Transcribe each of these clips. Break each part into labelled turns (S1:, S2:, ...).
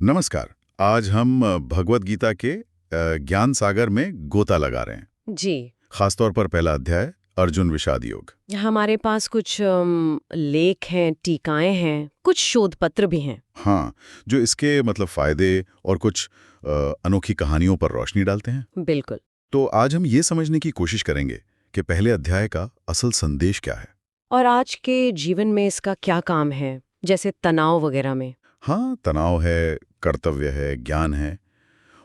S1: नमस्कार। आज हम भगवत गीता के ज्ञान सागर में गोता लगा रहे हैं।
S2: जी।
S1: खासतौर पर पहला अध्याय अर्जुन विषाद योग।
S2: हमारे पास कुछ लेख हैं, टीकाएं हैं, कुछ शोध पत्र भी हैं।
S1: हाँ, जो इसके मतलब फायदे और कुछ अनोखी कहानियों पर रोशनी डालते हैं।
S2: बिल्कुल।
S1: तो आज हम ये समझने की कोशिश करेंगे कि पहले अध्याय का असल संदेश क्या है।
S2: और आज के जीवन में इसका क्या काम है, जैसे तनाव वगैरह में।
S1: हाँ, तनाव है, कर्तव्य है, ज्ञान है,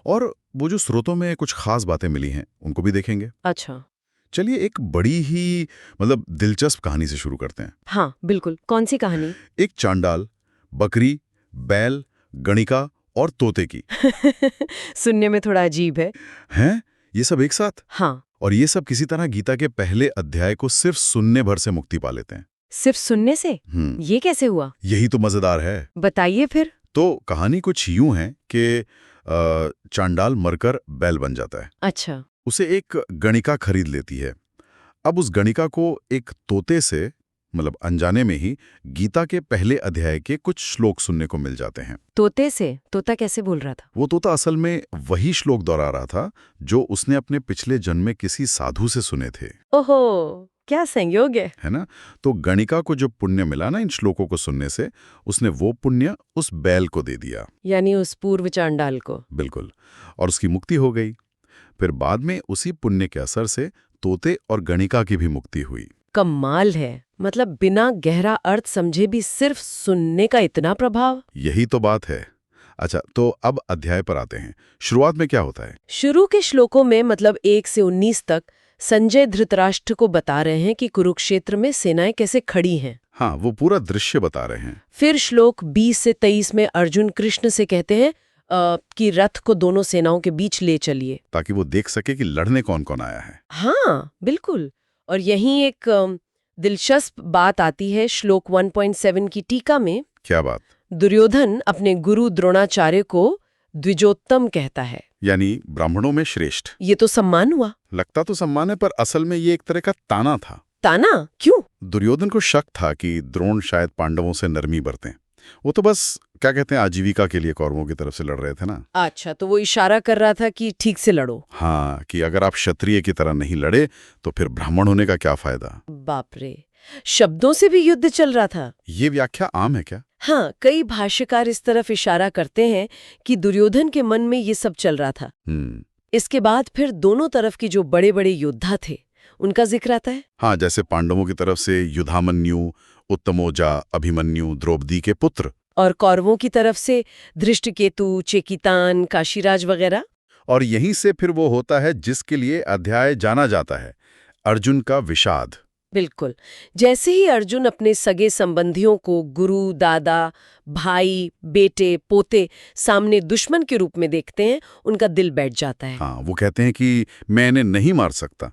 S1: और वो जो स्रोतों में कुछ खास बातें मिली हैं उनको भी देखेंगे।
S2: अच्छा।
S1: चलिए एक बड़ी ही मतलब दिलचस्प कहानी से शुरू करते हैं।
S2: हाँ बिल्कुल, कौन सी कहानी?
S1: एक चांडाल, बकरी, बैल, गणिका और तोते की।
S2: सुनने में थोड़ा अजीब है।
S1: हैं? ये सब एक साथ?
S2: हाँ।
S1: और ये सब किसी तरह गीता के पहले अध्याय को सिर्फ सुनने भर से मुक्ति पा लेते हैं।
S2: सिर्फ सुनने से? ये कैसे हुआ?
S1: यही तो मजेदार है।
S2: बताइए फिर।
S1: तो कहानी कुछ यूं है कि चांडाल मरकर बैल बन जाता है।
S2: अच्छा।
S1: उसे एक गणिका खरीद लेती है। अब उस गणिका को एक तोते से मतलब अनजाने में ही गीता के पहले अध्याय के कुछ श्लोक सुनने को मिल जाते हैं।
S2: तोते से? तोता कैसे बोल रहा था?
S1: वो तोता असल में वही श्लोक दोहरा रहा था जो उसने अपने पिछले जन्म में किसी साधु से सुने थे।
S2: ओहो, क्या संयोग है
S1: ना? तो गणिका को जो पुण्य मिला ना इन श्लोकों को सुनने से, उसने वो पुण्य उस बैल को दे दिया।
S2: यानी उस पूर्व चांडाल को।
S1: बिल्कुल। और उसकी मुक्ति हो गई। फिर बाद में उसी पुण्य के असर से तोते और गणिका की भी मुक्ति हुई।
S2: कमाल है। मतलब बिना गहरा अर्थ समझे भी सिर्फ सुनने का इतना प्रभाव।
S1: यही तो बात है। अच्छा, तो अब अध्याय पर आते हैं। शुरुआत में क्या होता है?
S2: शुरू के श्लोकों में मतलब 1 से 19 तक संजय धृतराष्ट्र को बता रहे हैं कि कुरुक्षेत्र में सेनाएं कैसे खड़ी हैं।
S1: हाँ, वो पूरा दृश्य बता रहे हैं।
S2: फिर श्लोक 20 से 23 में अर्जुन कृष्ण से कहते हैं कि रथ को दोनों सेनाओं के बीच ले चलिए,
S1: ताकि वो देख सके कि लड़ने कौन कौन आया है।
S2: हाँ बिल्कुल। और यहीं एक दिलचस्प बात आती है श्लोक 1.7 की टीका में।
S1: क्या बात?
S2: दुर्योधन अपने गुरु द्रोणाचार्य को द्विजोत्तम कहता है,
S1: यानी ब्राह्मणों में श्रेष्ठ।
S2: ये तो सम्मान हुआ।
S1: लगता तो सम्मान है, पर असल में ये एक तरह का ताना था।
S2: ताना? क्यों?
S1: दुर्योधन को शक था कि द्रोण शायद पांडवों से नरमी बरतें। वो तो बस क्या कहते हैं आजीविका के लिए कौरवों की तरफ से लड़ रहे थे ना।
S2: अच्छा, तो वो इशारा कर रहा था कि ठीक से लड़ो।
S1: हाँ, कि अगर आप क्षत्रिय की तरह नहीं लड़े तो फिर ब्राह्मण होने का क्या फायदा।
S2: बाप रे, शब्दों से भी युद्ध चल रहा था।
S1: ये व्याख्या आम है क्या?
S2: हाँ, कई भाष्यकार इस तरफ इशारा करते हैं कि दुर्योधन के मन में ये सब चल रहा था। इसके बाद फिर दोनों तरफ की जो बड़े बड़े योद्धा थे उनका जिक्र आता है।
S1: हाँ, जैसे पांडवों की तरफ से युधामन्यु, उत्तमोजा, अभिमन्यु, द्रौपदी के पुत्र।
S2: और कौरवों की तरफ से धृष्टकेतु, चेकितान, काशीराज वगैरह।
S1: और यहीं से फिर वो होता है जिसके लिए अध्याय जाना जाता है, अर्जुन का विषाद।
S2: बिल्कुल। जैसे ही अर्जुन अपने सगे संबंधियों को गुरु, दादा, भाई, बेटे, पोते सामने दुश्मन के रूप में देखते हैं, उनका दिल बैठ जाता है।
S1: हाँ, वो कहते हैं कि मैं इन्हें नहीं मार सकता,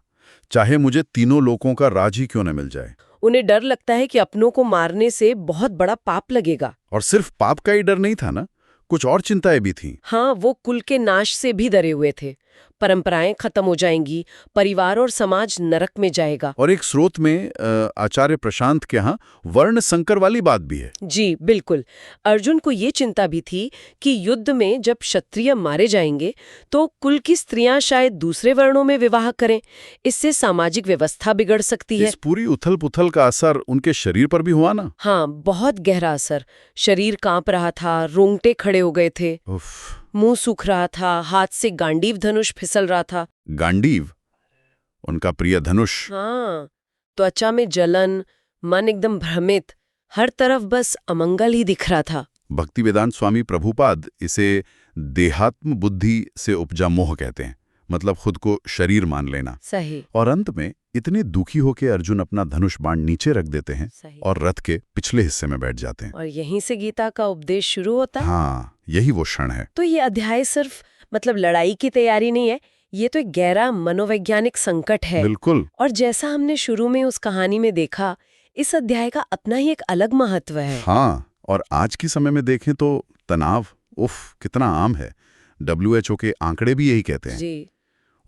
S1: चाहे मुझे तीनों लोकों का राज ही क्यों न मिल जाए।
S2: उन्हें डर लगता है कि अपनों को मारने से बहुत बड़ा पाप लगेगा।
S1: और सिर्फ पाप का ही डर नहीं था ना, कुछ और चिंताएं भी थीं।
S2: हाँ, वो कुल के नाश से भी डरे हुए थे। परंपराएं खत्म हो जाएंगी, परिवार और समाज नरक में जाएगा।
S1: और एक स्रोत में आचार्य प्रशांत के यहाँ वर्ण संकर वाली बात भी है।
S2: जी बिल्कुल। अर्जुन को ये चिंता भी थी कि युद्ध में जब क्षत्रिय मारे जाएंगे तो कुल की स्त्रियां शायद दूसरे वर्णों में विवाह करें। इससे सामाजिक व्यवस्था बिगड़ सकती है।
S1: इस पूरी उथल पुथल का असर उनके शरीर पर भी हुआ ना।
S2: हाँ, बहुत गहरा असर। शरीर कांप रहा था, रोंगटे खड़े हो गए थे, मुंह सूख रहा था, हाथ से गांडीव धनुष फिसल रहा था।
S1: गांडीव, उनका प्रिय धनुष।
S2: हाँ, त्वचा में जलन, मन एकदम भ्रमित, हर तरफ बस अमंगल ही दिख रहा था।
S1: भक्तिवेदांत स्वामी प्रभुपाद इसे देहात्म बुद्धि से उपजा मोह कहते हैं, मतलब खुद को शरीर मान लेना।
S2: सही।
S1: और अंत में इतने दुखी होकर अर्जुन अपना धनुष बाण नीचे रख देते हैं और रथ के पिछले हिस्से में बैठ जाते हैं।
S2: और यहीं से गीता का उपदेश शुरू होता है।
S1: हाँ, यही वो क्षण है।
S2: तो ये अध्याय सिर्फ मतलब लड़ाई की तैयारी नहीं है, ये तो एक गहरा मनोवैज्ञानिक संकट है।
S1: बिल्कुल।
S2: और जैसा हमने शुरू में उस कहानी में देखा, इस अध्याय का अपना ही एक अलग महत्व है।
S1: हाँ, और आज के समय में देखें तो तनाव कितना आम है। WHO के आंकड़े भी यही कहते हैं।
S2: जी।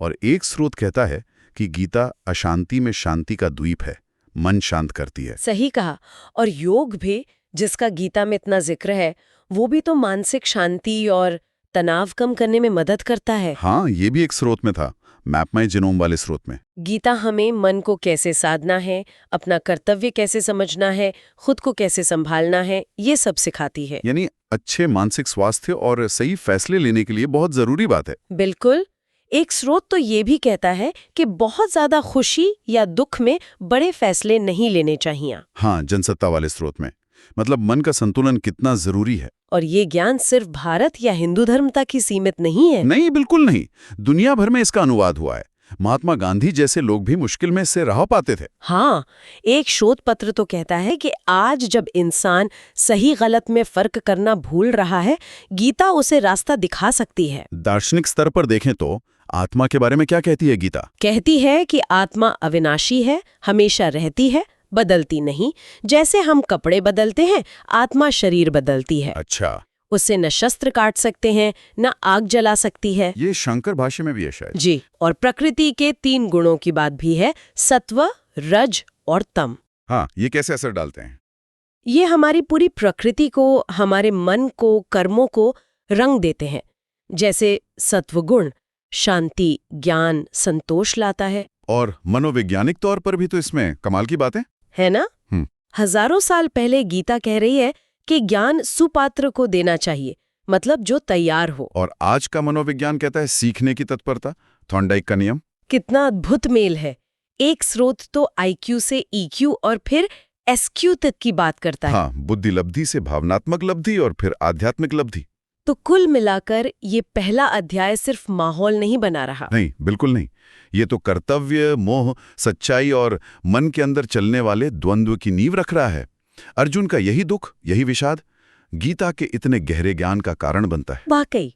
S1: और एक स्रोत कहता है कि गीता अशांति में शांति का द्वीप है, मन शांत करती है।
S2: सही कहा। और योग भी, जिसका गीता में इतना जिक्र है, वो भी तो मानसिक शांति और तनाव कम करने में मदद करता है।
S1: हाँ, ये भी एक स्रोत में था, मैप माई जीनोम वाले स्रोत में।
S2: गीता हमें मन को कैसे साधना है, अपना कर्तव्य कैसे समझना है, खुद को कैसे संभालना है, ये सब सिखाती है।
S1: यानी अच्छे मानसिक स्वास्थ्य और सही फैसले लेने के लिए बहुत जरूरी बात है।
S2: बिल्कुल। एक स्रोत तो ये भी कहता है कि बहुत ज्यादा खुशी या दुख में बड़े फैसले नहीं लेने चाहिए।
S1: हाँ, जनसत्ता वाले स्रोत में। मतलब मन का संतुलन कितना जरूरी है।
S2: और ये ज्ञान सिर्फ भारत या हिंदू धर्म तक ही सीमित नहीं है।
S1: नहीं, बिल्कुल नहीं। दुनिया भर में इसका अनुवाद हुआ है। महात्मा गांधी जैसे लोग भी मुश्किल में इससे राह पाते थे।
S2: हाँ, एक शोध पत्र तो कहता है कि आज जब इंसान सही गलत में फर्क करना भूल रहा है, गीता उसे रास्ता दिखा सकती है।
S1: दार्शनिक स्तर पर देखें तो आत्मा के बारे में क्या कहती है गीता?
S2: कहती है कि आत्मा अविनाशी है, हमेशा रहती है, बदलती नहीं। जैसे हम कपड़े बदलते हैं, आत्मा शरीर बदलती है।
S1: अच्छा,
S2: उससे न शस्त्र काट सकते हैं, न आग जला सकती है।
S1: ये शंकर भाष्य में भी है शायद।
S2: जी, और प्रकृति के 3 गुणों की बात भी है, सत्व, रज और तम।
S1: हाँ, ये कैसे असर डालते हैं?
S2: ये हमारी पूरी प्रकृति को, हमारे मन को, कर्मों को रंग देते हैं। जैसे सत्वगुण शांति, ज्ञान, संतोष लाता है।
S1: और मनोवैज्ञानिक तौर पर भी तो इसमें कमाल की बात
S2: है ना? हजारों साल पहले गीता कह रही है कि ज्ञान सुपात्र को देना चाहिए, मतलब जो तैयार हो।
S1: और आज का मनोविज्ञान कहता है सीखने की तत्परता, थॉर्नडाइक का नियम।
S2: कितना अद्भुत मेल है। एक स्रोत तो IQ से EQ और फिर SQ तक की बात करता है।
S1: हाँ, बुद्धि लब्धि से भावनात्मक लब्धि और फिर आध्यात्मिक लब्धि।
S2: तो कुल मिलाकर ये पहला अध्याय सिर्फ माहौल नहीं बना रहा।
S1: नहीं, बिल्कुल नहीं। ये तो कर्तव्य, मोह, सच्चाई और मन के अंदर चलने वाले द्वंद्व की नींव रख रहा है। अर्जुन का यही दुख, यही विषाद गीता के इतने गहरे ज्ञान का कारण बनता है।
S2: वाकई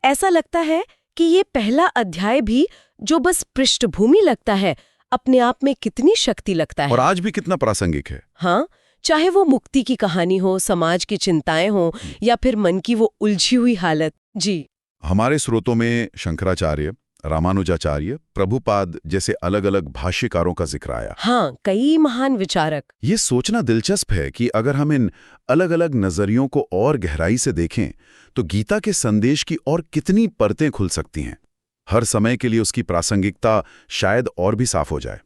S2: ऐसा लगता है कि ये पहला अध्याय भी, जो बस पृष्ठभूमि लगता है, अपने आप में कितनी शक्ति लगता है।
S1: और आज भी कितना प्रासंगिक है।
S2: हाँ, चाहे वो मुक्ति की कहानी हो, समाज की चिंताएं हो, या फिर मन की वो उलझी हुई हालत। जी,
S1: हमारे स्रोतों में शंकराचार्य, रामानुजाचार्य, प्रभुपाद जैसे अलग अलग भाष्यकारों का जिक्र आया।
S2: हाँ, कई महान विचारक।
S1: ये सोचना दिलचस्प है कि अगर हम इन अलग अलग नजरियों को और गहराई से देखें तो गीता के संदेश की और कितनी परतें खुल सकती हैं। हर समय के लिए उसकी प्रासंगिकता शायद और भी साफ हो जाए।